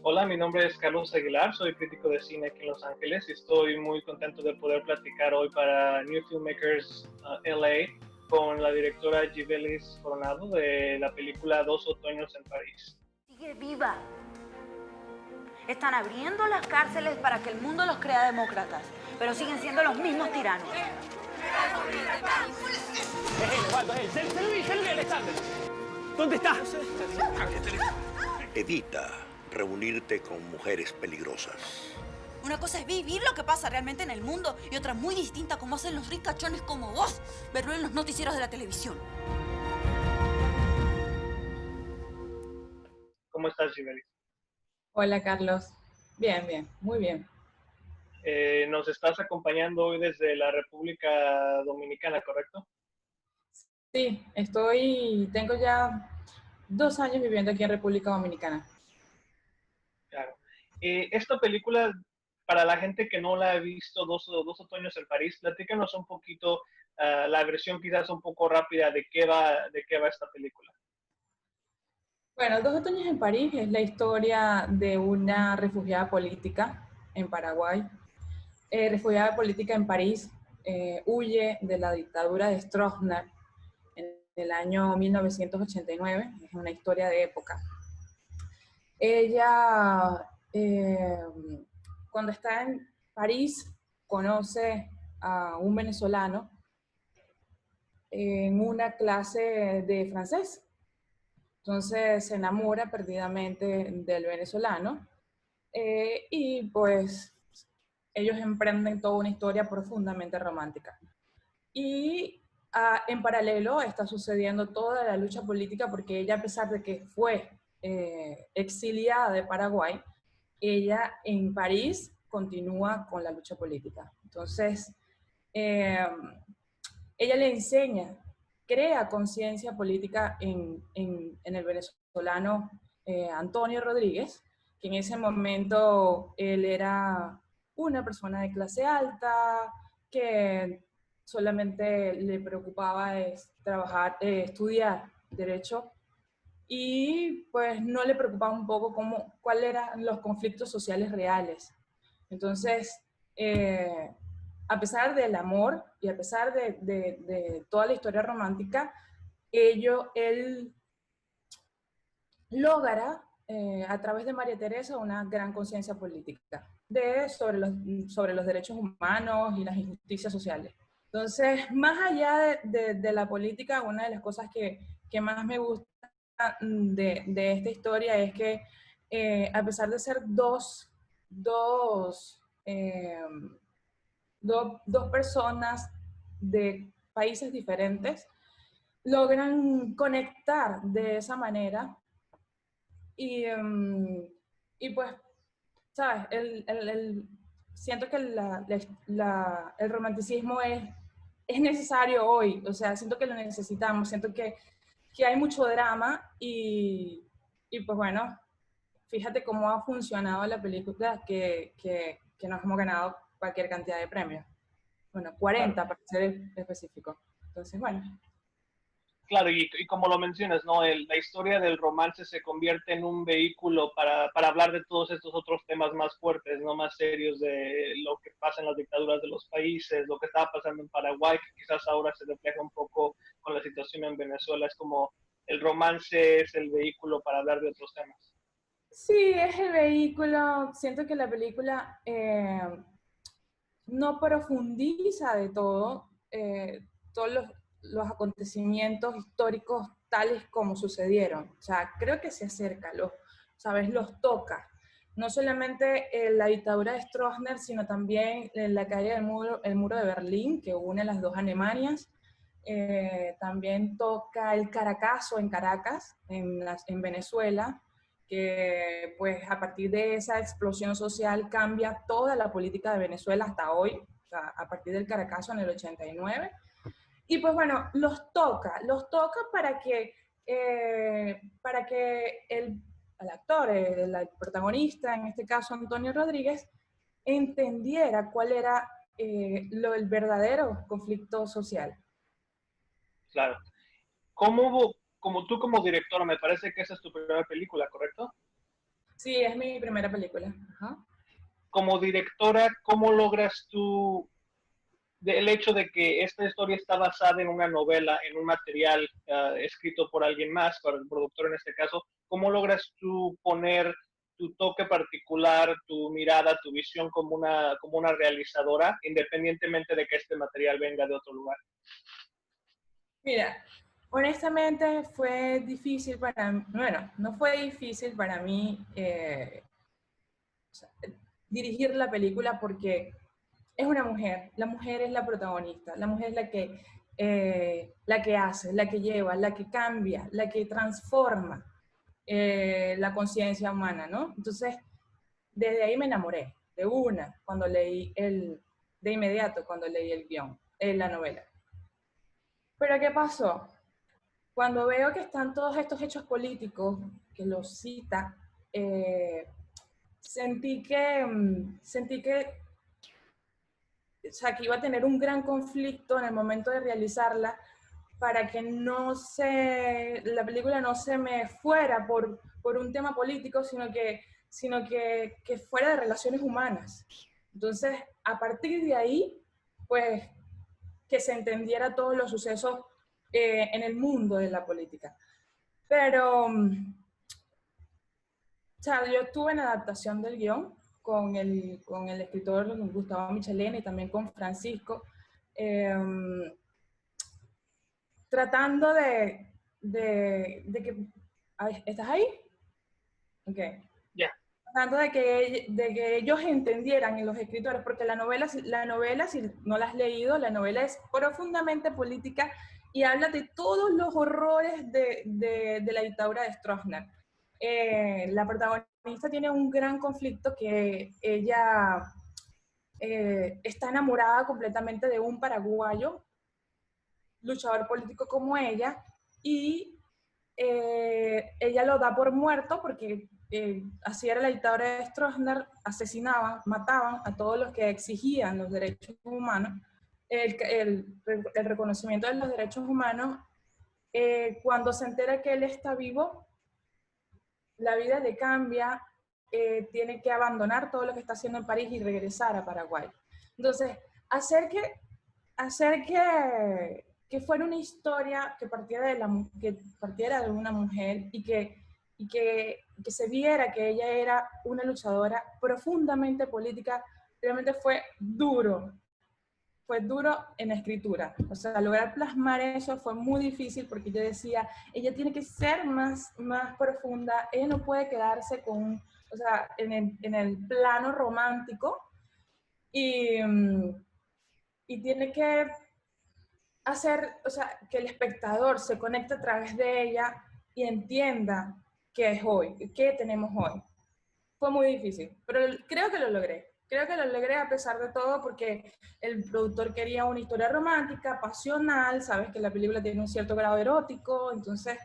Hola, mi nombre es Carlos Aguilar, soy crítico de cine aquí en Los Ángeles y estoy muy contento de poder platicar hoy para New Filmmakers LA con la directora Gibelis Coronado de la película Dos Otoños en París. Sigue viva. Están abriendo las cárceles para que el mundo los crea demócratas, pero siguen siendo los mismos tiranos. ¡Selvi, Alexander! ¿Dónde está? Evita reunirte con mujeres peligrosas. Una cosa es vivir lo que pasa realmente en el mundo y otra muy distinta como hacen los ricachones como vos, verlo en los noticieros de la televisión. ¿Cómo estás, Gibelis? Hola, Carlos. Bien, bien, muy bien. Nos estás acompañando hoy desde la República Dominicana, ¿correcto? Sí, tengo ya 2 años viviendo aquí en República Dominicana. Claro. Esta película, para la gente que no la ha visto, Dos Otoños en París, platícanos un poquito, la versión quizás un poco rápida de qué va esta película. Bueno, Dos otoños en París es la historia de una refugiada política en Paraguay. Refugiada política en París, huye de la dictadura de Stroessner en el año 1989, es una historia de época. Ella, cuando está en París, conoce a un venezolano en una clase de francés. Entonces se enamora perdidamente del venezolano y pues ellos emprenden toda una historia profundamente romántica. Y en paralelo está sucediendo toda la lucha política porque ella, a pesar de que fue exiliada de Paraguay, ella en París continúa con la lucha política. Entonces, ella le enseña, crea conciencia política en el venezolano Antonio Rodríguez, que en ese momento él era una persona de clase alta, que solamente le preocupaba estudiar derecho, y pues no le preocupaba un poco cuáles eran los conflictos sociales reales. Entonces, a pesar del amor y a pesar de toda la historia romántica, él logra a través de María Teresa una gran conciencia política sobre los derechos humanos y las injusticias sociales. Entonces, más allá de la política, una de las cosas que más me gusta de esta historia es que a pesar de ser dos personas de países diferentes, logran conectar de esa manera y, y pues, ¿sabes? Siento que el romanticismo es necesario hoy, o sea, siento que lo necesitamos, siento que hay mucho drama y pues bueno, fíjate cómo ha funcionado la película que nos hemos ganado cualquier cantidad de premios. Bueno, 40 Claro. para ser específico. Entonces, bueno. Claro, y como lo mencionas, ¿no? La historia del romance se convierte en un vehículo para hablar de todos estos otros temas más fuertes, no más serios, de lo que pasa en las dictaduras de los países, lo que estaba pasando en Paraguay, que quizás ahora se refleja un poco con la situación en Venezuela. Es como el romance es el vehículo para hablar de otros temas. Sí, es el vehículo. Siento que la película no profundiza de todo, todos los acontecimientos históricos tales como sucedieron. O sea, creo que se acerca, ¿sabes? Los toca. No solamente la dictadura de Stroessner, sino también la caída el muro de Berlín, que une las dos Alemanias. También toca el Caracazo en Caracas, en Venezuela, que pues a partir de esa explosión social cambia toda la política de Venezuela hasta hoy, o sea, a partir del Caracazo en el 89. Y pues bueno, los toca para que el actor, el protagonista, en este caso Antonio Rodríguez, entendiera cuál era el verdadero conflicto social. Claro. Como tú como director, me parece que esa es tu primera película, ¿correcto? Sí, es mi primera película. Ajá. Como directora, ¿cómo logras tú el hecho de que esta historia está basada en una novela, en un material escrito por alguien más, por el productor en este caso, ¿cómo logras tú poner tu toque particular, tu mirada, tu visión como una realizadora, independientemente de que este material venga de otro lugar? Mira, honestamente fue difícil para mí, bueno, no fue difícil para mí o sea, dirigir la película porque es una mujer, la mujer es la protagonista, la mujer es la que hace, la que lleva, la que cambia, la que transforma la conciencia humana, ¿no? Entonces, desde ahí me enamoré, de una, de inmediato, cuando leí el guión, la novela. Pero ¿qué pasó? Cuando veo que están todos estos hechos políticos, que los cita, eh, sentí que o sea, que iba a tener un gran conflicto en el momento de realizarla para que la película no se me fuera por un tema político, sino que fuera de relaciones humanas. Entonces, a partir de ahí, pues, que se entendiera todos los sucesos en el mundo de la política. Pero, o sea, yo estuve en adaptación del guión con el escritor Gustavo Michelena y también con Francisco, eh, tratando de que... Ay, ¿estás ahí? Ok. Ya. Tratando de que ellos entendieran, y los escritores, porque la novela, si no la has leído, la novela es profundamente política y habla de todos los horrores de la dictadura de Stroessner. La protagonista tiene un gran conflicto que ella está enamorada completamente de un paraguayo, luchador político como ella, y ella lo da por muerto porque así era la dictadura de Stroessner, asesinaban, mataban a todos los que exigían los derechos humanos, el reconocimiento de los derechos humanos. Cuando se entera que él está vivo, la vida le cambia, tiene que abandonar todo lo que está haciendo en París y regresar a Paraguay. Entonces, hacer que fuera una historia que partiera de una mujer y que se viera que ella era una luchadora profundamente política, realmente fue duro en la escritura. O sea, lograr plasmar eso fue muy difícil porque yo decía, ella tiene que ser más profunda, ella no puede quedarse o sea, en el plano romántico y, y tiene que hacer, o sea, que el espectador se conecte a través de ella y entienda qué es hoy, qué tenemos hoy. Fue muy difícil, pero creo que lo logré. Creo que lo logré a pesar de todo porque el productor quería una historia romántica, pasional, sabes que la película tiene un cierto grado erótico, entonces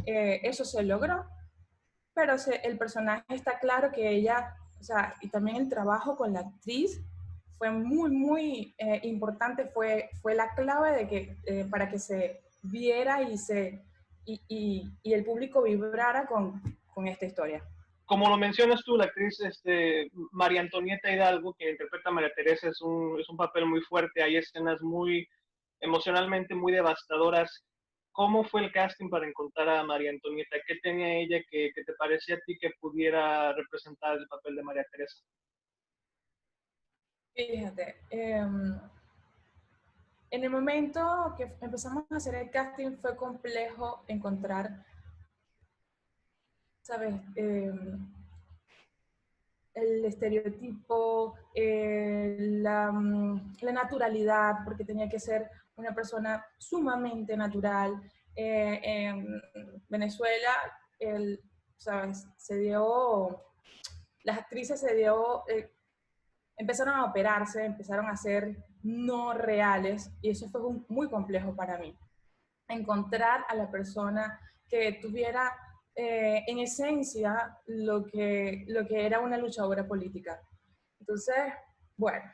eso se logró, pero el personaje está claro que ella, o sea, y también el trabajo con la actriz fue muy, muy fue la clave para que se viera y el público vibrara con esta historia. Como lo mencionas tú, la actriz María Antonieta Hidalgo, que interpreta a María Teresa, es un papel muy fuerte, hay escenas muy emocionalmente muy devastadoras. ¿Cómo fue el casting para encontrar a María Antonieta? ¿Qué tenía ella que te parecía a ti que pudiera representar el papel de María Teresa? Fíjate, en el momento que empezamos a hacer el casting fue complejo encontrar, ¿sabes? El estereotipo, la naturalidad, porque tenía que ser una persona sumamente natural. En Venezuela, ¿sabes? Las actrices empezaron a operarse, empezaron a ser no reales, y eso fue muy complejo para mí. Encontrar a la persona que tuviera en esencia lo que era una luchadora política. Entonces, bueno,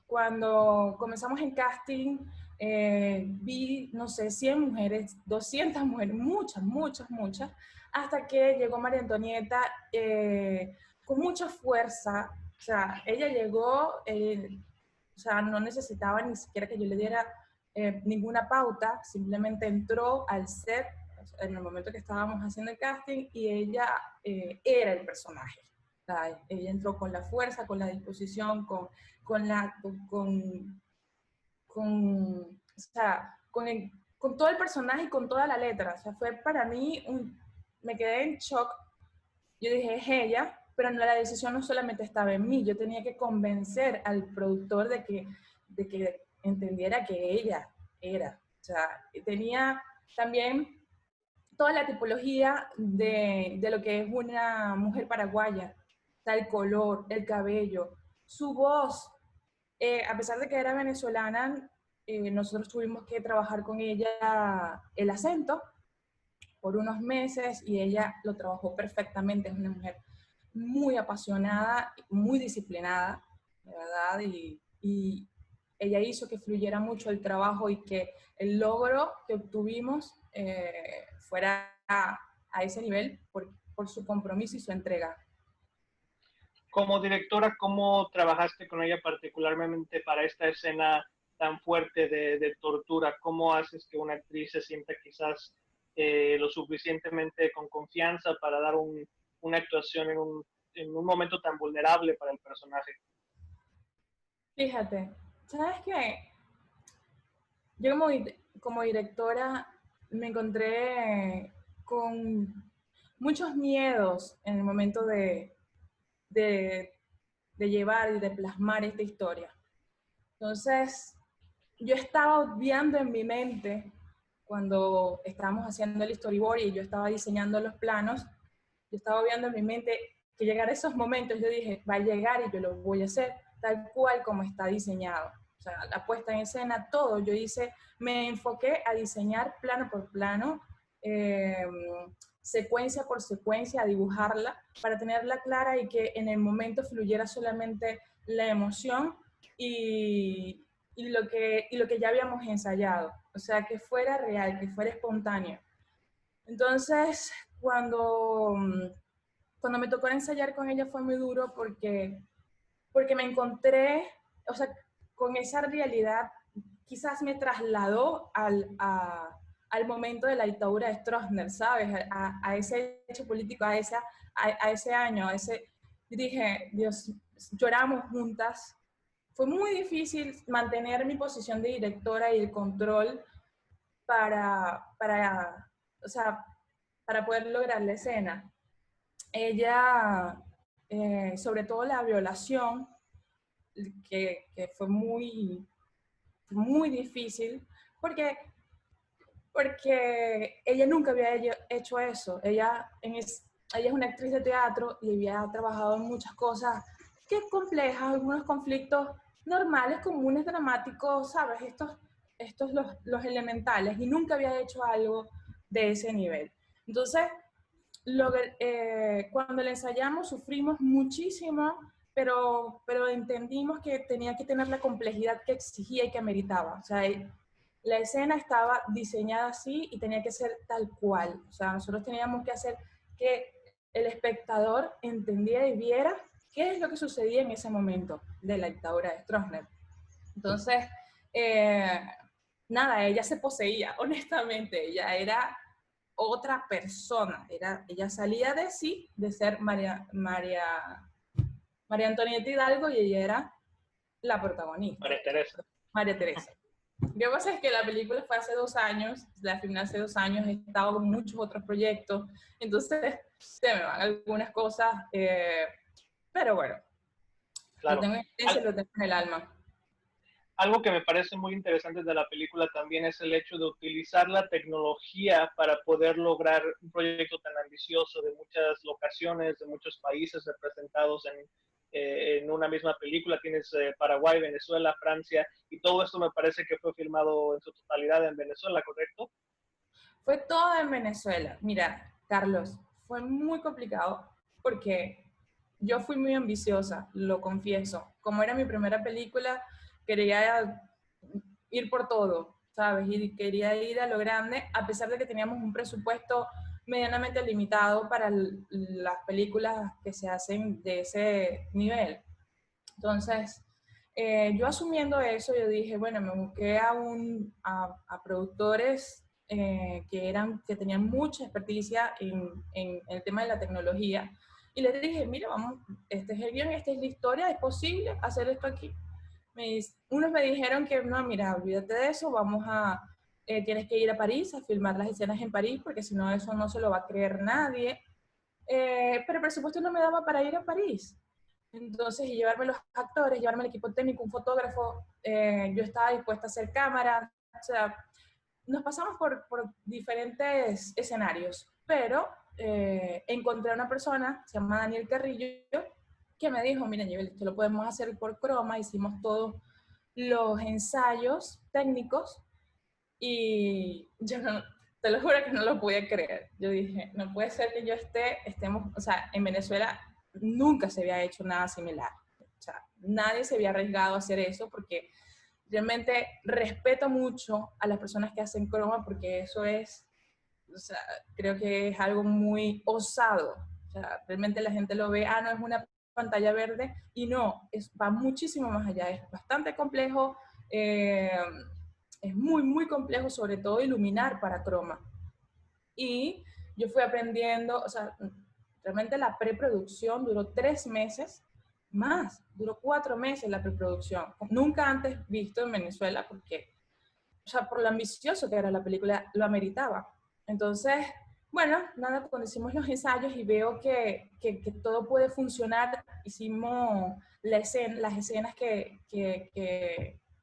cuando comenzamos en casting, vi, no sé, 100 mujeres, 200 mujeres, muchas, muchas, muchas, hasta que llegó María Antonieta con mucha fuerza. O sea, ella llegó, o sea, no necesitaba ni siquiera que yo le diera ninguna pauta, simplemente entró al set en el momento que estábamos haciendo el casting y ella era el personaje. O sea, ella entró con la fuerza, con la disposición, o sea, con todo el personaje y con toda la letra. O sea, fue para mí, me quedé en shock. Yo dije, es ella, pero no, la decisión no solamente estaba en mí, yo tenía que convencer al productor de que entendiera que ella era. O sea, tenía también toda la tipología de lo que es una mujer paraguaya. O sea, el color, el cabello, su voz. A pesar de que era venezolana, nosotros tuvimos que trabajar con ella el acento por unos meses y ella lo trabajó perfectamente. Es una mujer muy apasionada, muy disciplinada, de verdad, y ella hizo que fluyera mucho el trabajo y que el logro que obtuvimos fuera a ese nivel por su compromiso y su entrega. Como directora, ¿cómo trabajaste con ella particularmente para esta escena tan fuerte de tortura? ¿Cómo haces que una actriz se sienta quizás lo suficientemente con confianza para dar una actuación en un momento tan vulnerable para el personaje? Fíjate, ¿sabes qué? Yo como directora me encontré con muchos miedos en el momento de, de llevar y de plasmar esta historia. Entonces, yo estaba obviando en mi mente, cuando estábamos haciendo el storyboard y yo estaba diseñando los planos, yo estaba obviando en mi mente que llegara esos momentos. Yo dije, va a llegar y yo lo voy a hacer tal cual como está diseñado. O sea, la puesta en escena, todo. Yo me enfoqué a diseñar plano por plano, eh, secuencia por secuencia, a dibujarla para tenerla clara y que en el momento fluyera solamente la emoción y lo que ya habíamos ensayado. O sea, que fuera real, que fuera espontáneo. Entonces, cuando me tocó ensayar con ella fue muy duro porque me encontré, o sea, con esa realidad, quizás me trasladó al momento de la dictadura de Stroessner, ¿sabes? A ese hecho político, a ese año, dije, Dios, lloramos juntas. Fue muy difícil mantener mi posición de directora y el control o sea, para poder lograr la escena. Ella, sobre todo la violación, que fue muy, muy difícil, porque ella nunca había hecho eso. Ella es una actriz de teatro y había trabajado en muchas cosas que complejas, algunos conflictos normales, comunes, dramáticos, ¿sabes? Estos los elementales, y nunca había hecho algo de ese nivel. Entonces, cuando le ensayamos sufrimos muchísimo, pero entendimos que tenía que tener la complejidad que exigía y que meritaba. O sea, la escena estaba diseñada así y tenía que ser tal cual. O sea, nosotros teníamos que hacer que el espectador entendiera y viera qué es lo que sucedía en ese momento de la dictadura de Stroessner. Entonces, nada, ella se poseía, honestamente. Ella era otra persona. Ella salía de sí, de ser María Antonieta Hidalgo, y ella era la protagonista. María Teresa. María Teresa. Lo que pasa es que la película fue hace 2 años, la filmé hace 2 años, he estado con muchos otros proyectos, entonces se me van algunas cosas, pero bueno, Claro. lo tengo en esencia y lo tengo en el alma. Algo que me parece muy interesante de la película también es el hecho de utilizar la tecnología para poder lograr un proyecto tan ambicioso, de muchas locaciones, de muchos países representados en una misma película. Tienes Paraguay, Venezuela, Francia, y todo esto me parece que fue filmado en su totalidad en Venezuela, ¿correcto? Fue todo en Venezuela. Mira, Carlos, fue muy complicado porque yo fui muy ambiciosa, lo confieso. Como era mi primera película, quería ir por todo, ¿sabes? Y quería ir a lo grande, a pesar de que teníamos un presupuesto medianamente limitado para las películas que se hacen de ese nivel. Entonces, yo asumiendo eso, yo dije, bueno, me busqué a productores que tenían mucha experticia en el tema de la tecnología, y les dije, mira, vamos, este es el guión, esta es la historia, ¿es posible hacer esto aquí? Unos me dijeron que no, mira, olvídate de eso, tienes que ir a París a filmar las escenas en París, porque si no eso no se lo va a creer nadie. Pero el presupuesto no me daba para ir a París. Entonces, y llevarme los actores, llevarme el equipo técnico, un fotógrafo, yo estaba dispuesta a hacer cámara, o sea, nos pasamos por diferentes escenarios, pero encontré a una persona, se llama Daniel Carrillo, que me dijo, mira, esto lo podemos hacer por croma, hicimos todos los ensayos técnicos y yo no, te lo juro que no lo podía creer. Yo dije, no puede ser que estemos, o sea, en Venezuela nunca se había hecho nada similar. O sea, nadie se había arriesgado a hacer eso porque realmente respeto mucho a las personas que hacen croma porque eso es, o sea, creo que es algo muy osado. O sea, realmente la gente lo ve, no es una pantalla verde, y no, va muchísimo más allá, es bastante complejo, es muy, muy complejo, sobre todo iluminar para croma. Y yo fui aprendiendo, o sea, realmente la preproducción duró 3 meses, duró 4 meses la preproducción, nunca antes visto en Venezuela, porque, o sea, por lo ambicioso que era la película, lo ameritaba. Entonces, bueno, nada, cuando hicimos los ensayos y veo que todo puede funcionar, hicimos las escenas que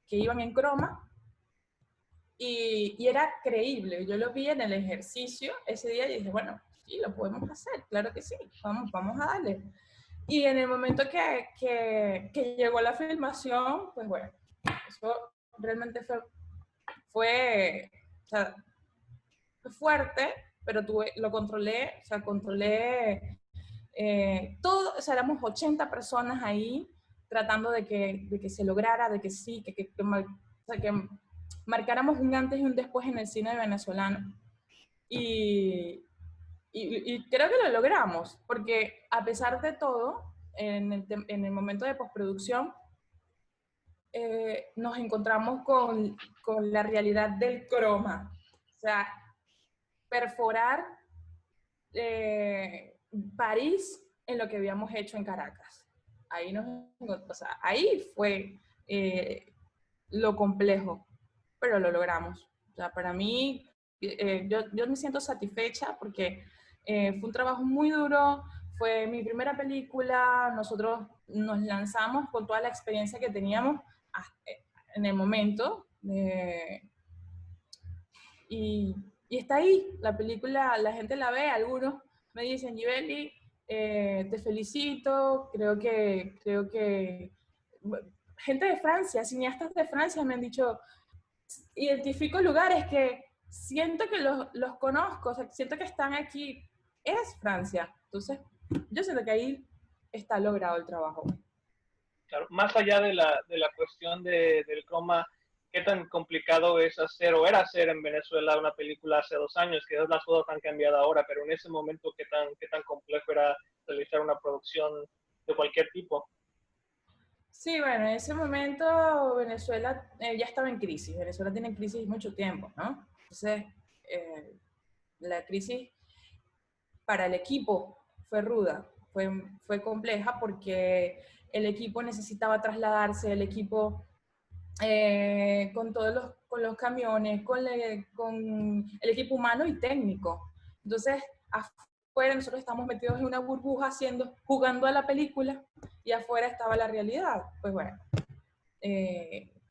iban en croma, y era creíble. Yo lo vi en el ejercicio ese día y dije, bueno, sí, lo podemos hacer, claro que sí, vamos a darle. Y en el momento que llegó la filmación, pues bueno, eso realmente fue, o sea, fue fuerte, pero lo controlé, o sea, controlé todo, o sea, éramos 80 personas ahí tratando de que se lograra, de que sí, o sea, que marcáramos un antes y un después en el cine venezolano. Y creo que lo logramos, porque a pesar de todo, en el momento de postproducción, nos encontramos con la realidad del croma. O sea, perforar París en lo que habíamos hecho en Caracas. O sea, ahí fue lo complejo, pero lo logramos. O sea, para mí, yo me siento satisfecha porque fue un trabajo muy duro, fue mi primera película, nosotros nos lanzamos con toda la experiencia que teníamos en el momento, y está ahí, la película, la gente la ve, algunos me dicen, Givelli, te felicito, creo que gente de Francia, cineastas de Francia me han dicho, identifico lugares que siento que los conozco, o sea, siento que están aquí, es Francia. Entonces, yo siento que ahí está logrado el trabajo. Claro, más allá de la cuestión del croma, ¿qué tan complicado es hacer o era hacer en Venezuela una película hace 2 años? Que las cosas han cambiado ahora, pero en ese momento, ¿qué tan complejo era realizar una producción de cualquier tipo? Sí, bueno, en ese momento Venezuela ya estaba en crisis. Venezuela tiene crisis mucho tiempo, ¿no? Entonces, la crisis para el equipo fue ruda, fue compleja porque el equipo necesitaba trasladarse, el equipo con los camiones, con el equipo humano y técnico. Entonces, afuera nosotros estamos metidos en una burbuja jugando a la película, y afuera estaba la realidad. Pues bueno,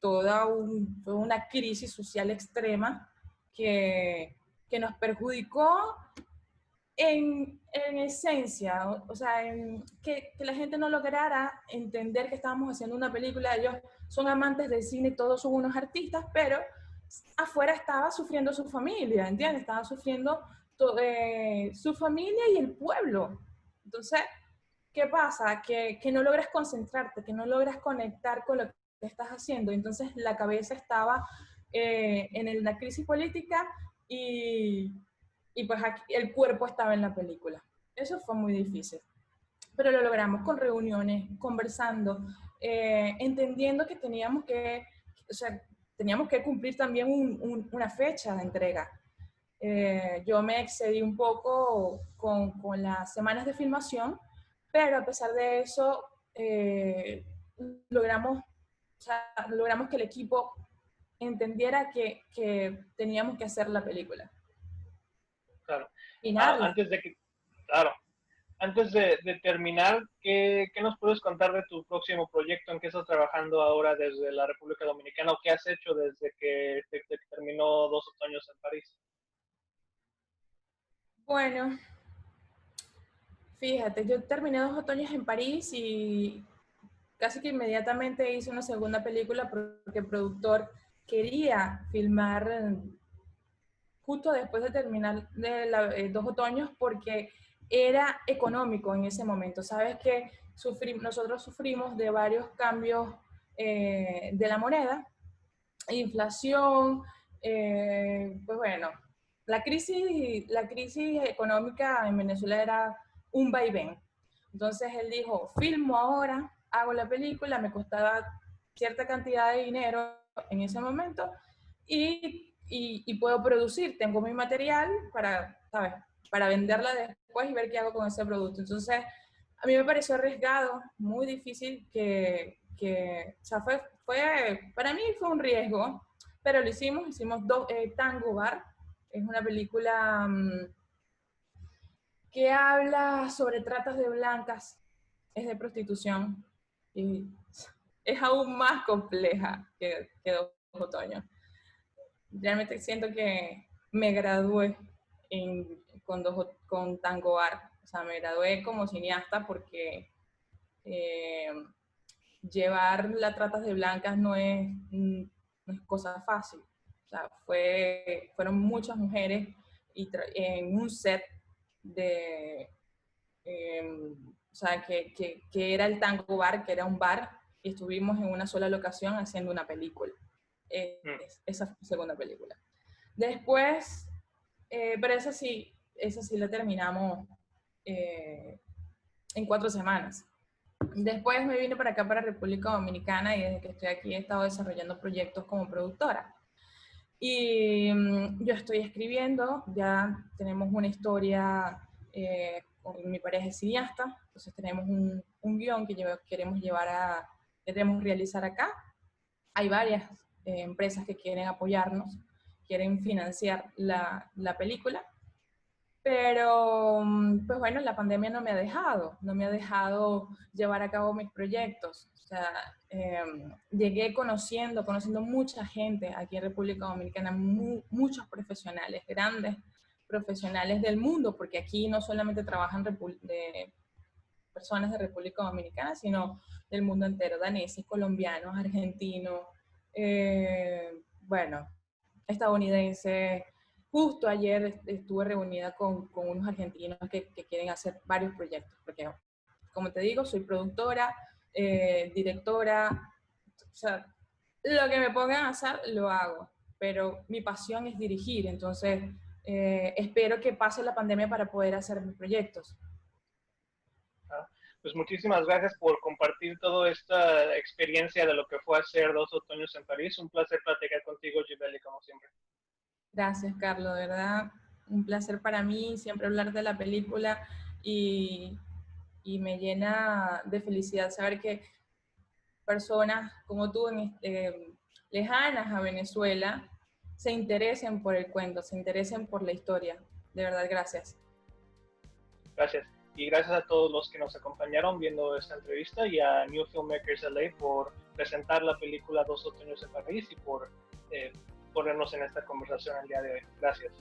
fue una crisis social extrema que nos perjudicó en esencia, o sea, que la gente no lograra entender que estábamos haciendo una película. Ellos son amantes del cine, todos son unos artistas, pero afuera estaba sufriendo su familia, ¿entiendes? Estaba sufriendo su familia y el pueblo. Entonces, ¿qué pasa? Que no logras concentrarte, que no logras conectar con lo ¿qué estás haciendo? Entonces la cabeza estaba en la crisis política y pues aquí, el cuerpo estaba en la película. Eso fue muy difícil, pero lo logramos con reuniones, conversando, entendiendo que teníamos que, o sea, teníamos que cumplir también una fecha de entrega. Yo me excedí un poco con las semanas de filmación, pero a pesar de eso, logramos, o sea, logramos que el equipo entendiera que teníamos que hacer la película. Claro. Y nada. Antes de que, claro, antes de terminar, ¿qué nos puedes contar de tu próximo proyecto? ¿En qué estás trabajando ahora desde la República Dominicana? ¿O qué has hecho desde que terminó Dos Otoños en París? Bueno, fíjate, yo terminé Dos Otoños en París y casi que inmediatamente hice una segunda película porque el productor quería filmar justo después de terminar Dos Otoños porque era económico en ese momento. Sabes que nosotros sufrimos de varios cambios de la moneda, inflación, pues bueno, la crisis económica en Venezuela era un vaivén. Entonces él dijo, filmo ahora, hago la película, me costaba cierta cantidad de dinero en ese momento y puedo producir, tengo mi material para, ¿sabes? Para venderla después y ver qué hago con ese producto. Entonces, a mí me pareció arriesgado, muy difícil o sea, para mí fue un riesgo, pero lo hicimos Tango Bar, es una película que habla sobre tratas de blancas, es de prostitución y es aún más compleja que Dos Otoños. Realmente siento que me gradué con Tango Bar, o sea, me gradué como cineasta porque llevar las tratas de blancas no es cosa fácil. O sea, fueron muchas mujeres en un set de, o sea, que era el Tango Bar, que era un bar, y estuvimos en una sola locación haciendo una película. Esa fue la segunda película. Después, pero esa sí la terminamos en 4 semanas. Después me vine para acá, para República Dominicana, y desde que estoy aquí he estado desarrollando proyectos como productora. Y yo estoy escribiendo, ya tenemos una historia, mi pareja es cineasta, entonces tenemos un guión que queremos realizar acá. Hay varias empresas que quieren apoyarnos, quieren financiar la película, pero pues bueno, la pandemia no me ha dejado llevar a cabo mis proyectos. O sea, llegué conociendo mucha gente aquí en República Dominicana, muchos profesionales, grandes profesionales del mundo, porque aquí no solamente trabajan personas de República Dominicana, sino del mundo entero, daneses, colombianos, argentinos, bueno, estadounidenses. Justo ayer estuve reunida con unos argentinos que quieren hacer varios proyectos, porque como te digo, soy productora, directora, o sea, lo que me pongan a hacer lo hago, pero mi pasión es dirigir, entonces espero que pase la pandemia para poder hacer mis proyectos. Pues muchísimas gracias por compartir toda esta experiencia de lo que fue hacer Dos Otoños en París. Un placer platicar contigo, Gibeli, como siempre. Gracias, Carlos, de verdad, un placer para mí siempre hablar de la película y me llena de felicidad saber que personas como tú, lejanas a Venezuela, se interesen por el cuento, se interesen por la historia. De verdad, gracias. Gracias. Y gracias a todos los que nos acompañaron viendo esta entrevista y a New Filmmakers LA por presentar la película Dos Otoños en París y por ponernos en esta conversación el día de hoy. Gracias.